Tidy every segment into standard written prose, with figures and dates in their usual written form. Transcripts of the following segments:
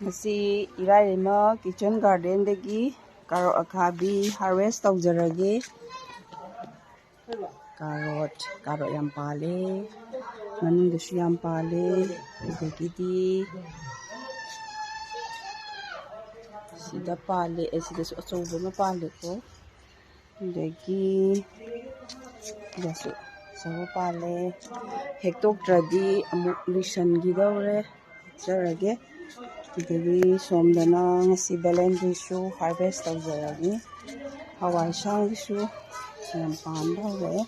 ꯉꯁꯤ ꯏꯔꯥꯏꯂꯩꯃ kitchen ꯒꯥꯔꯗꯦꯟꯗꯒꯤ carrot ꯑꯈꯥꯕꯤ harvest ꯇꯧꯖꯔꯒꯦ꯫ Carrot ꯌꯥꯝ ꯄꯥꯜꯂꯦ, ꯃꯅꯨꯡꯗꯁꯨ ꯌꯥꯝ ꯄꯥꯜꯂꯦ, ꯑꯗꯒꯤꯗꯤ ꯁꯤꯗ ꯄꯥꯜꯂꯦ, ꯁꯤꯗꯁꯨ ꯑꯆꯧꯕ ꯑꯃ ꯄꯥꯜꯂꯦꯀꯣ, ꯑꯗꯒꯤ ꯁꯤꯗꯁꯨ ꯑꯆꯧꯕ ꯄꯥꯜꯂꯦ꯫ ꯍꯦꯛꯇꯣꯛꯇ꯭ꯔꯗꯤ ꯑꯃꯨꯛ ꯂꯤꯁꯟꯈꯤꯗꯧꯔꯦ, ꯍꯦꯛꯆꯔꯒꯦ꯫ ꯑꯗꯒꯤ ꯁꯣꯝꯗꯅ ꯉꯁꯤ ꯕꯦꯂꯦꯟꯗ꯭ꯔꯤꯁꯨ ꯍꯥꯔꯚꯦꯁ ꯇꯧꯖꯔꯒꯦ꯫ ꯍꯋꯥꯏꯁꯥꯡꯒꯤꯁꯨ ꯌꯥꯝ ꯄꯥꯟꯕ ꯍꯧꯔꯛꯑꯦ꯫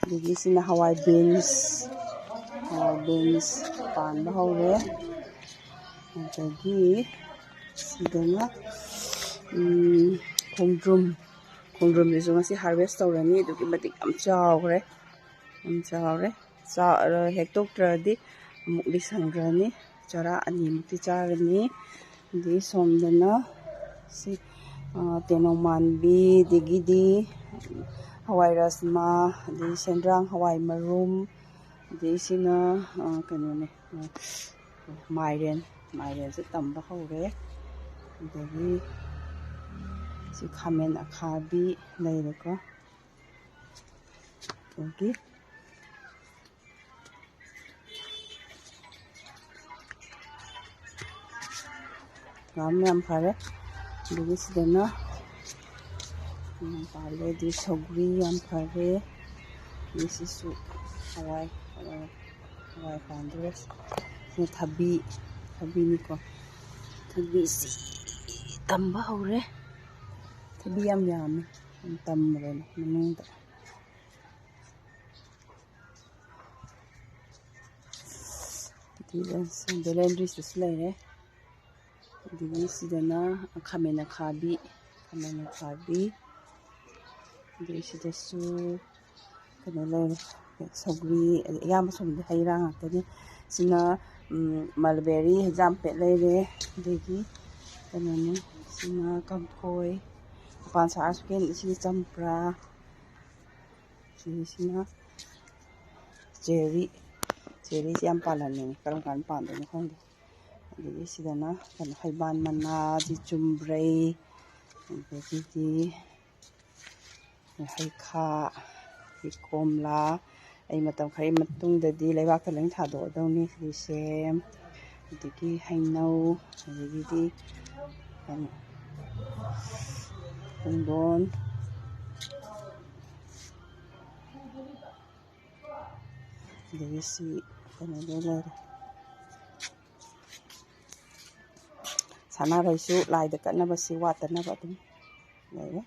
ꯑꯗꯒꯤ ꯁꯤꯅ ꯍꯋꯥꯏ ꯕꯤꯟꯁ ꯄꯥꯟꯕ ꯍꯧꯔꯦ꯫ ꯑꯗꯒꯤ ꯁꯤꯗꯅ ꯈꯣꯡꯗ꯭ꯔꯨꯝꯁꯤꯁꯨ ꯉꯁꯤ ꯍꯥꯔꯚꯦꯁ ꯇꯧꯔꯅꯤ꯫ ꯑꯗꯨꯛꯀꯤ ꯃꯇꯤꯛ ꯌꯥꯝ ꯆꯥꯎꯔꯦ꯫ ꯍꯦꯛꯇꯣꯛꯇ꯭ꯔꯗꯤ ꯑꯃꯨꯛ ꯂꯤꯁꯟꯈ꯭ꯔꯅꯤ꯫ ꯆꯔꯥ ꯑꯅꯤꯃꯨꯛꯇꯤ ꯆꯥꯔꯅꯤ꯫ ꯑꯗꯒꯤ ꯁꯣꯝꯗꯅ ꯁꯤ ꯇꯦꯅꯧ ꯃꯥꯟꯕꯤ, ꯑꯗꯒꯤꯗꯤ ꯍꯋꯥꯏ ꯔꯥꯖꯃꯥ, ꯑꯗꯒꯤ ꯁꯦꯟꯗ꯭ꯔꯥꯡ ꯍꯋꯥꯏ ꯃꯔꯨꯝ, ꯑꯗꯒꯤ ꯁꯤꯅ ꯀꯩꯅꯣꯅꯦ, ꯃꯥꯏꯔꯦꯟꯁꯨ ꯇꯝꯕ ꯍꯧꯔꯦ꯫ ꯑꯗꯒꯤ ꯁꯤ ꯈꯥꯃꯦꯟ ꯑꯈꯥꯕꯤ ꯂꯩꯔꯦꯀꯣ꯫ ꯑꯗꯒꯤ ꯌꯥꯝ ꯐꯔꯦ꯫ ꯑꯗꯒꯤ ꯁꯤꯗꯅ ꯄꯥꯜꯂꯦ, ꯑꯗꯒꯤ ꯁꯧꯒ꯭ꯔꯤ ꯌꯥꯝ ꯐꯔꯦ꯫ ꯑꯗꯒꯤ ꯁꯤꯁꯨ ꯍꯋꯥꯏ ꯄꯥꯟꯗꯣꯔꯦ꯫ ꯁꯤꯅ ꯊꯕꯤꯅꯤꯀꯣ꯫ ꯊꯕꯤꯁꯤ ꯇꯝꯕ ꯍꯧꯔꯦ꯫ ꯊꯕꯤ ꯌꯥꯝ ꯌꯥꯝꯃꯦ, ꯌꯥꯝ ꯇꯝꯕꯅꯦ ꯃꯅꯨꯡꯗ꯫ ꯕꯦꯂꯦꯟꯗ꯭ꯔꯤꯁꯤꯁꯨ ꯂꯩꯔꯦ꯫ ꯑꯗꯒꯤ ꯁꯤꯗꯅ ꯈꯥꯃꯦꯟ ꯑꯈꯥꯕꯤ, ꯑꯗꯒꯤ ꯁꯤꯗꯁꯨ ꯀꯩꯅꯣ ꯂꯩꯔꯦ, ꯁꯧꯒ꯭ꯔꯤ, ꯑꯌꯥꯝꯕ ꯁꯣꯝꯗꯤ ꯍꯩ ꯔꯥ ꯉꯥꯛꯇꯅꯤ꯫ ꯁꯤꯅ ꯃꯜꯕꯦꯔꯤ, ꯍꯩꯖꯥꯝꯄꯦꯠ ꯂꯩꯔꯦ꯫ ꯑꯗꯒꯤ ꯀꯩꯅꯣꯅꯤ, ꯁꯤꯅ ꯀꯝꯐꯣꯏ, ꯃꯄꯥꯟ ꯁꯥꯔꯁꯨ ꯀꯦꯟꯗꯤ, ꯁꯤꯅ ꯆꯝꯄ꯭ꯔꯥ, ꯁꯤꯅ ꯆꯦꯔꯤꯁꯤ ꯌꯥꯝ ꯄꯥꯜꯍꯟꯅꯤꯡꯉꯤ, ꯀꯔꯝ ꯀꯥꯟꯗ ꯄꯥꯟꯗꯣꯏꯅꯣ ꯈꯪꯗꯦ꯫ ꯑꯗꯒꯤ ꯁꯤꯗꯅ ꯍꯩꯕꯥꯟ ꯃꯅꯥ, ꯆꯨꯝꯕ꯭ꯔꯩ, ꯑꯗꯒꯤꯗꯤ ꯍꯩꯈꯥ, ꯀꯣꯝꯂꯥ, ꯑꯩ ꯃꯇꯝ ꯈꯔꯒꯤ ꯃꯇꯨꯡꯗꯗꯤ ꯂꯩꯕꯥꯛꯇ ꯂꯣꯏ ꯊꯥꯗꯣꯛꯑꯗꯧꯅꯤ꯫ ꯁꯦꯝ, ꯑꯗꯒꯤ ꯍꯩꯅꯧ, ꯑꯗꯒꯤꯗꯤ ꯄꯨꯡꯗꯣꯟ, ꯑꯗꯒꯤ ꯁꯤ ꯀꯩꯅꯣꯗ ꯂꯩꯔꯦ, ꯁꯅꯥꯔꯩꯁꯨ ꯂꯥꯏꯗ ꯀꯠꯅꯕꯁꯤ ꯋꯥꯠꯇꯅꯕ ꯑꯗꯨꯝ ꯂꯩꯔꯦ꯫